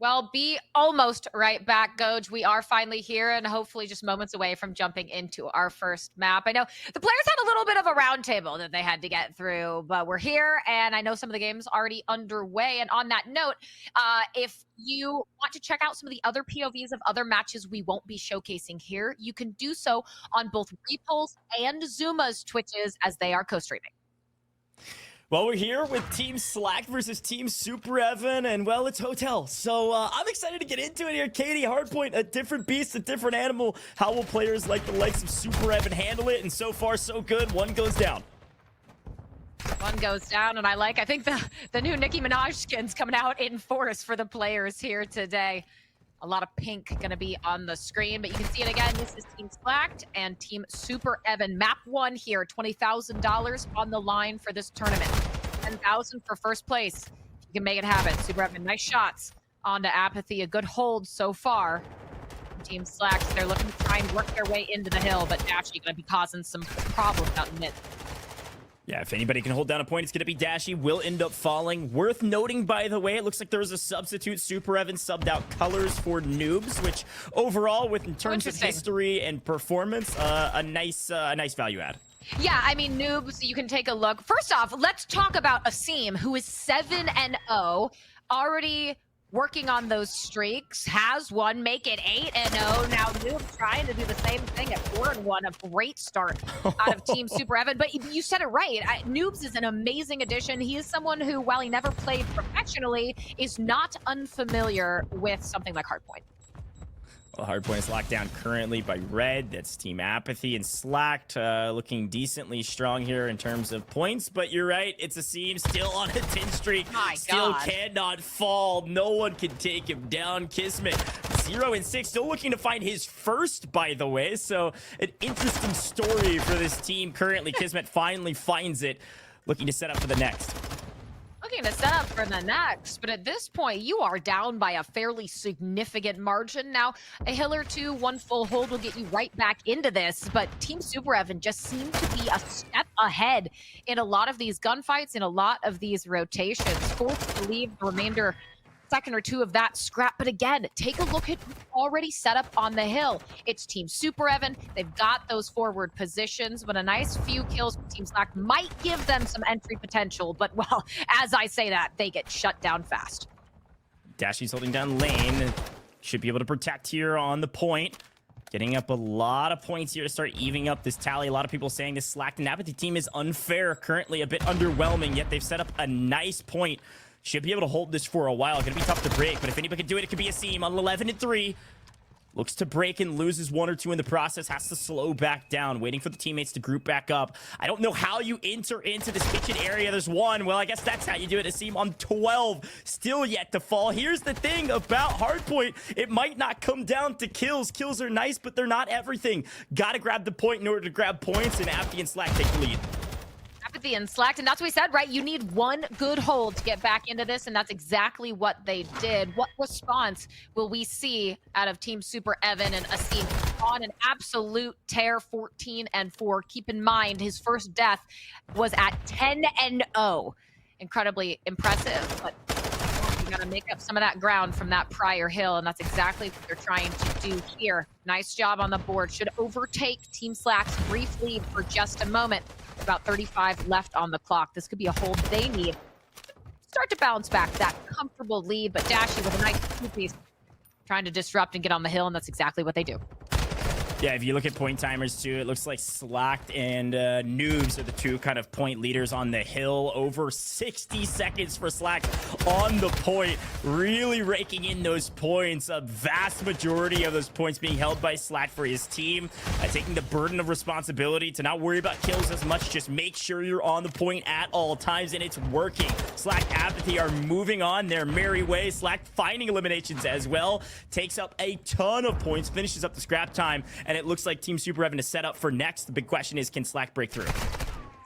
Well, be almost right back, Goj. We are finally here and hopefully just moments away from jumping into our first map. I know the players had a little bit of a roundtable that they had to get through, but we're here and I know some of the games already underway. And on that note, if you want to check out some of the other POVs of other matches we won't be showcasing here, you can do so on both Repulse and Zuma's Twitches as they are co-streaming. Well, we're here with Team Swagg versus Team SuperEvan, and well, it's Hotel. So I'm excited to get into it here. Katie, Hardpoint, a different beast, a different animal. How will players like the likes of SuperEvan handle it? And so far, so good. One goes down. One goes down, and I think the new Nicki Minaj skin's coming out in force for the players here today. A lot of pink going to be on the screen, but you can see it again. This is Team Swagg and Team SuperEvan. Map 1 here, $20,000 on the line for this tournament. $10,000 for first place. You can make it happen. SuperEvan, nice shots onto Apathy. A good hold so far. Team Swagg, they're looking to try and work their way into the hill, but actually going to be causing some problems out in mid. Yeah, if anybody can hold down a point, it's going to be Dashy. Will end up falling. Worth noting, by the way, it looks like there was a substitute. SuperEvan subbed out colors for noobs, which overall, in terms of history and performance, a nice value add. Yeah, I mean, noobs, you can take a look. First off, let's talk about Asim, who is 7-0, already working on those streaks, has one, make it 8-0. Now Noob trying to do the same thing at 4-1. A great start out of Team SuperEvan. But you said it right. Noobs is an amazing addition. He is someone who, while he never played professionally, is not unfamiliar with something like Hardpoint. Well, Hardpoint is locked down currently by Red. That's Team Apathy, and Slacked looking decently strong here in terms of points. But you're right, it's Asim still on a 10 streak. My still God. Cannot fall. No one can take him down. Kismet 0-6, still looking to find his first, by the way. So an interesting story for this team currently. Kismet finally finds it, looking to set up for the next. Looking to set up for the next, but at this point, you are down by a fairly significant margin. Now, a hill or two, one full hold will get you right back into this, but Team SuperEvan just seem to be a step ahead in a lot of these gunfights, in a lot of these rotations. Forced to leave the remainder second or two of that scrap. But again, take a look at who's already set up on the hill. It's Team SuperEvan. They've got those forward positions, but a nice few kills from Team Slack might give them some entry potential. But, well, as I say that, they get shut down fast. Dashy's holding down lane. Should be able to protect here on the point. Getting up a lot of points here to start evening up this tally. A lot of people saying this Slacked and Apathy team is unfair, currently a bit underwhelming, yet they've set up a nice point. Should be able to hold this for a while. Gonna be tough to break, but if anybody can do it, it could be Asim on 11-3. Looks to break and loses one or two in the process. Has to slow back down, waiting for the teammates to group back up. I don't know how you enter into this kitchen area. There's one. Well, I guess that's how you do it. Asim on 12. Still yet to fall. Here's the thing about Hardpoint. It might not come down to kills. Kills are nice, but they're not everything. Gotta grab the point in order to grab points, and Apathy and Slack take the lead. Apathy and Slacked, and that's what we said, right? You need one good hold to get back into this, and that's exactly what they did. What response will we see out of Team SuperEvan and Asim on an absolute tear, 14-4? Keep in mind, his first death was at 10-0. Incredibly impressive, but you gotta make up some of that ground from that prior hill, and that's exactly what they're trying to do here. Nice job on the board. Should overtake Team Slack's brief lead for just a moment. About 35 left on the clock. This could be a hold they need. Start to bounce back that comfortable lead, but Dashy with a nice two-piece trying to disrupt and get on the hill, and that's exactly what they do. Yeah, if you look at point timers too, it looks like Slacked and Noobs are the two kind of point leaders on the hill. Over 60 seconds for Slacked on the point, really raking in those points. A vast majority of those points being held by Slacked for his team, taking the burden of responsibility to not worry about kills as much. Just make sure you're on the point at all times, and it's working. Slacked, Apathy are moving on their merry way. Slacked finding eliminations as well, takes up a ton of points, finishes up the scrap time. And it looks like Team SuperEvan is set up for next. The big question is, can Slack break through?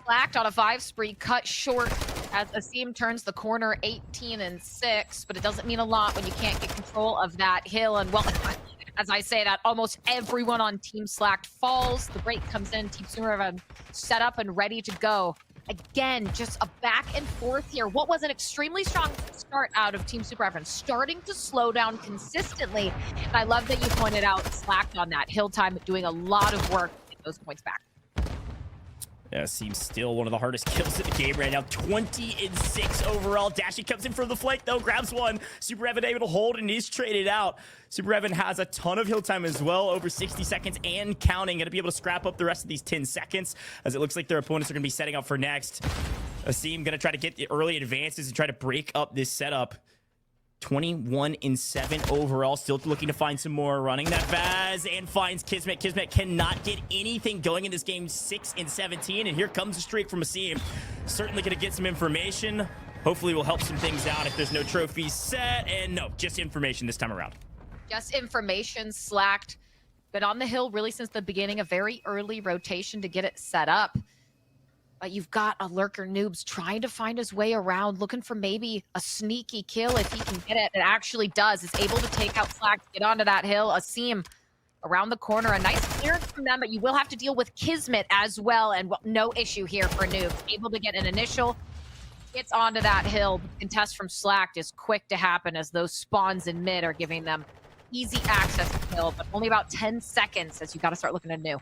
Slacked on a 5 spree, cut short as Asim turns the corner, 18-6, but it doesn't mean a lot when you can't get control of that hill. And well, as I say that, almost everyone on Team Slacked falls. The break comes in, Team SuperEvan set up and ready to go. Again, just a back and forth here. What was an extremely strong start out of Team SuperEvan, starting to slow down consistently. And I love that you pointed out Slacked on that. Hill Time doing a lot of work to get those points back. Yeah, seems still one of the hardest kills in the game right now. 20-6 overall. Dashy comes in from the flank, though, grabs one. SuperEvan able to hold, and he's traded out. SuperEvan has a ton of hill time as well, over 60 seconds and counting. Going to be able to scrap up the rest of these 10 seconds, as it looks like their opponents are going to be setting up for next. Asim going to try to get the early advances and try to break up this setup. 21-7 overall. Still looking to find some more. Running that Vaz and finds Kismet. Kismet cannot get anything going in this game. 6-17, and here comes a streak from Asim. Certainly going to get some information. Hopefully will help some things out if there's no trophies set. And no, just information this time around. Just information. Slacked. Been on the hill really since the beginning. A very early rotation to get it set up. But you've got a lurker Noobs trying to find his way around, looking for maybe a sneaky kill if he can get it. It actually does. Is able to take out Slack, get onto that hill. Asim around the corner. A nice clearance from them, but you will have to deal with Kismet as well. And well, no issue here for Noobs. Able to get an initial. Gets onto that hill. The contest from Slacked is quick to happen as those spawns in mid are giving them easy access to kill, but only about 10 seconds as you got to start looking anew.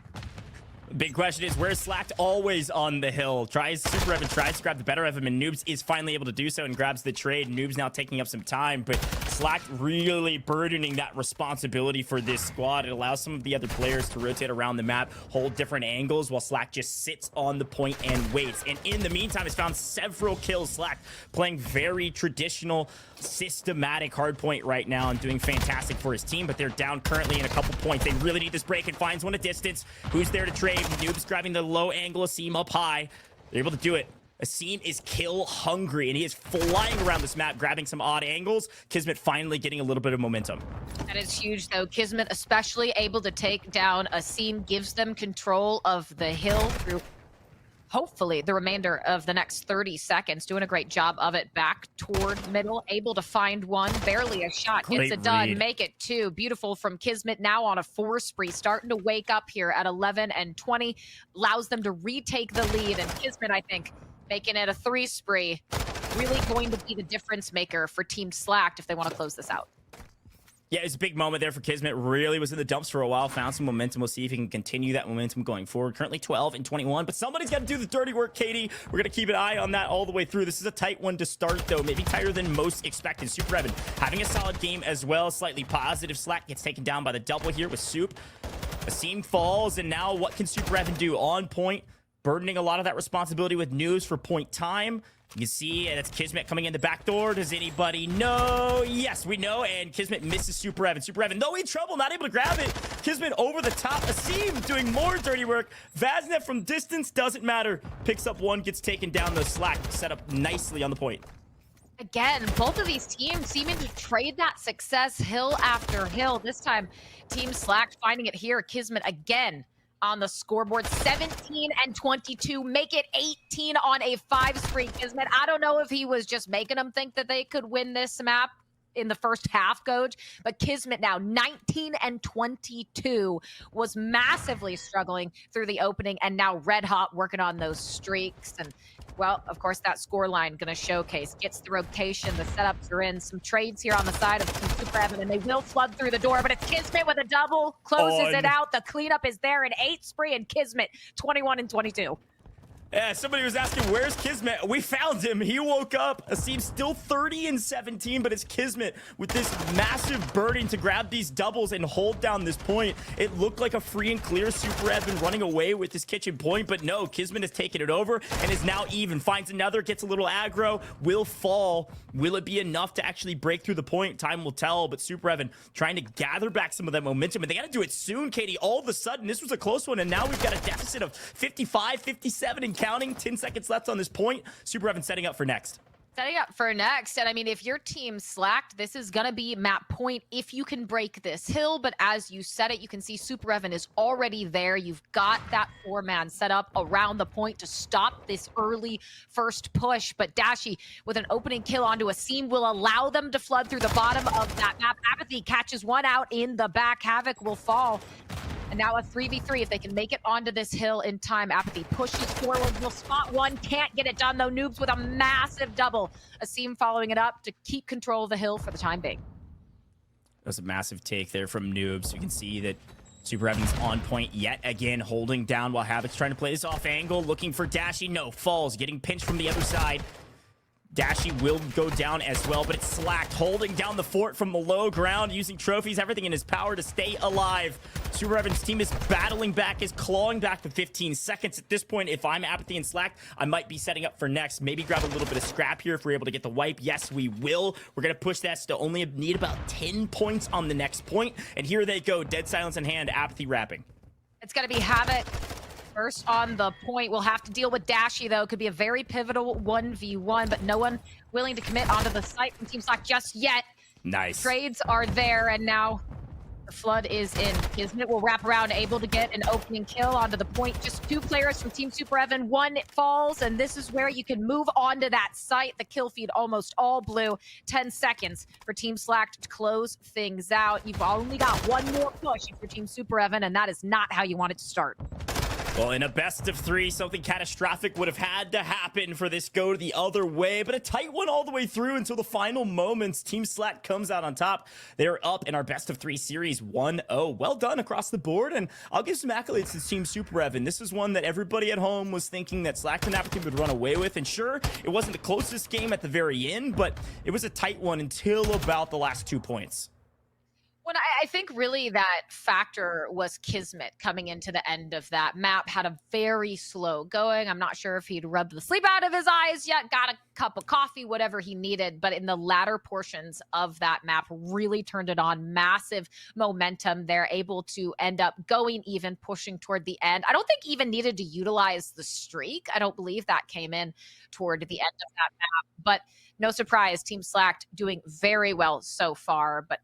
Big question is, where's Slacked always on the hill? SuperEvan tries to grab the better of him, and Noobs is finally able to do so and grabs the trade. Noobs now taking up some time, but Slacked really burdening that responsibility for this squad. It allows some of the other players to rotate around the map, hold different angles, while Slacked just sits on the point and waits. And in the meantime, has found several kills. Slacked playing very traditional, systematic hardpoint right now and doing fantastic for his team, but they're down currently in a couple points. They really need this break, and finds one at distance. Who's there to trade? Noobs grabbing the low angle. Asim up high. They're able to do it. Asim is kill hungry, and he is flying around this map, grabbing some odd angles. Kismet finally getting a little bit of momentum. That is huge, though. Kismet especially able to take down Asim, gives them control of the hill through hopefully the remainder of the next 30 seconds. Doing a great job of it. Back toward middle, able to find one. Barely a shot. Gets it done. Make it two. Beautiful from Kismet. Now on a 4 spree. Starting to wake up here at 11-20. Allows them to retake the lead. And Kismet, I think, making it a 3 spree. Really going to be the difference maker for Team Slacked if they want to close this out. Yeah, it's a big moment there for Kismet. Really was in the dumps for a while. Found some momentum. We'll see if he can continue that momentum going forward. Currently 12-21, but somebody's got to do the dirty work, Katie. We're going to keep an eye on that all the way through. This is a tight one to start, though. Maybe tighter than most expected. SuperEvan having a solid game as well. Slightly positive. Slack gets taken down by the double here with Soup. Asim falls, and now what can SuperEvan do? On point, burdening a lot of that responsibility with news for point time. You can see that's Kismet coming in the back door. Does anybody know? Yes, we know. And Kismet misses SuperEvan. SuperEvan, though in trouble, not able to grab it. Kismet over the top. Asim doing more dirty work. Vaznet from distance, doesn't matter. Picks up one, gets taken down. The Slack set up nicely on the point. Again, both of these teams seeming to trade that success hill after hill. This time, Team Slack finding it here. Kismet again on the scoreboard. 17-22. Make it 18 on a 5 spree. Kismet, I don't know if he was just making them think that they could win this map in the first half, Coach, but Kismet now 19-22 was massively struggling through the opening, and now red hot working on those streaks. And well, of course, that score line going to showcase. Gets the rotation, the setups are in. Some trades here on the side of SuperEvan, and they will flood through the door, but it's Kismet with a double, closes it out. The cleanup is there, an 8 spree, and Kismet 21-22. Yeah, somebody was asking, where's Kismet? We found him. He woke up. Asim still 30-17, but it's Kismet with this massive burden to grab these doubles and hold down this point. It looked like a free and clear. SuperEvan running away with his kitchen point, but no, Kismet has taken it over and is now even. Finds another, gets a little aggro, will fall. Will it be enough to actually break through the point? Time will tell, but SuperEvan trying to gather back some of that momentum, and they got to do it soon, Katie. All of a sudden, this was a close one, and now we've got a deficit of 55, 57, and counting. 10 seconds left on this point. SuperEvan setting up for next. Setting up for next. And I mean, if your team Slacked, this is going to be map point if you can break this hill. But as you said it, you can see SuperEvan is already there. You've got that 4-man set up around the point to stop this early first push. But Dashy with an opening kill onto Asim will allow them to flood through the bottom of that map. Apathy catches one out in the back. Havoc will fall. And now a 3v3 if they can make it onto this hill in time. Apathy pushes forward, will spot one, can't get it done though. Noobs with a massive double. Asim following it up to keep control of the hill for the time being. That was a massive take there from Noobs. You can see that SuperEvan's on point yet again, holding down while Havoc's trying to play this off angle, looking for Dashy. No, falls, getting pinched from the other side. Dashy will go down as well, but it's Slacked, holding down the fort from the low ground, using trophies, everything in his power to stay alive. SuperEvan's team is battling back, is clawing back the 15 seconds. At this point, if I'm Apathy and Slacked, I might be setting up for next. Maybe grab a little bit of scrap here if we're able to get the wipe. Yes, we will. We're going to push that to only need about 10 points on the next point. And here they go, dead silence in hand, Apathy wrapping. It's going to be Havoc first on the point. We'll have to deal with Dashy, though. Could be a very pivotal 1v1, but no one willing to commit onto the site from Team Slack just yet. Nice. Trades are there, and now the flood is in. Kismet will wrap around, able to get an opening kill onto the point. Just 2 players from Team SuperEvan. 1 falls, and this is where you can move onto that site. The kill feed almost all blue. 10 seconds for Team Slack to close things out. You've only got 1 more push for Team SuperEvan, and that is not how you want it to start. Well, in a best of 3, something catastrophic would have had to happen for this go the other way, but a tight one all the way through until the final moments. Team Slack comes out on top. They're up in our best of 3 series 1-0. Well done across the board, and I'll give some accolades to Team SuperEvan. This is one that everybody at home was thinking that Slack and Apathy would run away with, and sure, it wasn't the closest game at the very end, but it was a tight one until about the last 2 points. When I think really that factor was Kismet coming into the end of that map. Had a very slow going. I'm not sure if he'd rubbed the sleep out of his eyes yet, got a cup of coffee, whatever he needed. But in the latter portions of that map, really turned it on. Massive momentum. They're able to end up going even, pushing toward the end. I don't think even needed to utilize the streak. I don't believe that came in toward the end of that map. But no surprise, Team Slack doing very well so far. But